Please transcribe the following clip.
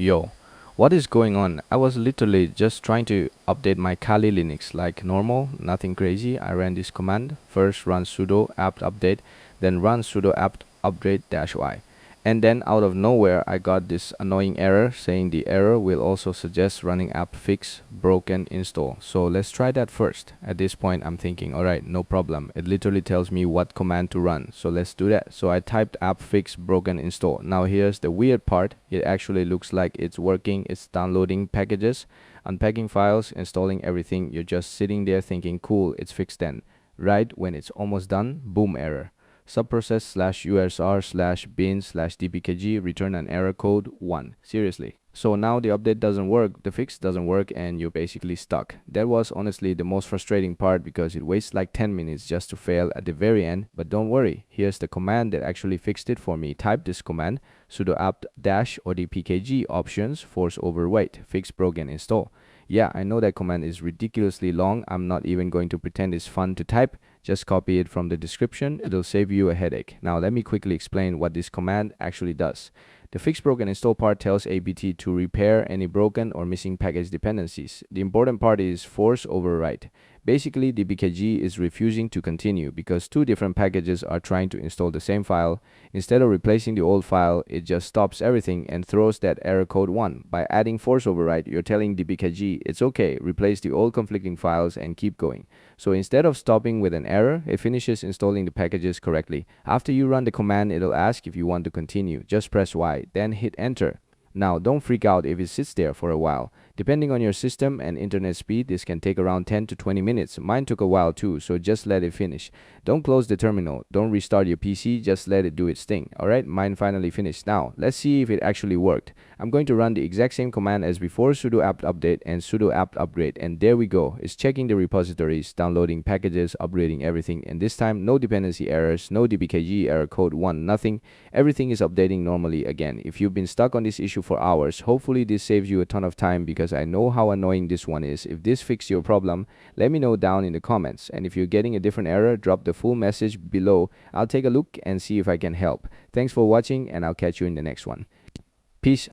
Yo, what is going on? I was literally just trying to update my Kali Linux like normal, nothing crazy. I ran this command, first run sudo apt update, then run sudo apt upgrade -y. And then out of nowhere, I got this annoying error saying the error will also suggest running apt fix broken install. So let's try that first. At this point, I'm thinking, alright, no problem. It literally tells me what command to run. So let's do that. So I typed apt fix broken install. Now here's the weird part. It actually looks like it's working. It's downloading packages, unpacking files, installing everything. You're just sitting there thinking, cool, it's fixed then. Right when it's almost done, boom, error. Subprocess /usr/bin/dpkg return an error code 1. Seriously. So now the update doesn't work, the fix doesn't work, and you're basically stuck. That was honestly the most frustrating part because it wastes like 10 minutes just to fail at the very end. But don't worry, here's the command that actually fixed it for me. Type this command, sudo apt dash or dpkg options force-overwrite fix broken install. Yeah, I know that command is ridiculously long. I'm not even going to pretend it's fun to type. Just copy it from the description. It'll save you a headache. Now let me quickly explain what this command actually does. The fix broken install part tells apt to repair any broken or missing package dependencies. The important part is force overwrite. Basically, dpkg is refusing to continue because two different packages are trying to install the same file. Instead of replacing the old file, it just stops everything and throws that error code 1. By adding force overwrite, you're telling dpkg it's okay, replace the old conflicting files and keep going. So instead of stopping with an error, it finishes installing the packages correctly. After you run the command, it'll ask if you want to continue. Just press Y, then hit enter. Now, don't freak out if it sits there for a while. Depending on your system and internet speed, this can take around 10 to 20 minutes. Mine took a while too, so just let it finish. Don't close the terminal. Don't restart your PC. Just let it do its thing. Alright, mine finally finished. Now, let's see if it actually worked. I'm going to run the exact same command as before, sudo apt update and sudo apt upgrade. And there we go. It's checking the repositories, downloading packages, upgrading everything. And this time, no dependency errors, no dpkg error code 1, nothing. Everything is updating normally again. If you've been stuck on this issue for hours, hopefully this saves you a ton of time because I know how annoying this one is. If this fixed your problem, let me know down in the comments. And if you're getting a different error, drop the full message below. I'll take a look and see if I can help. Thanks for watching, and I'll catch you in the next one. Peace.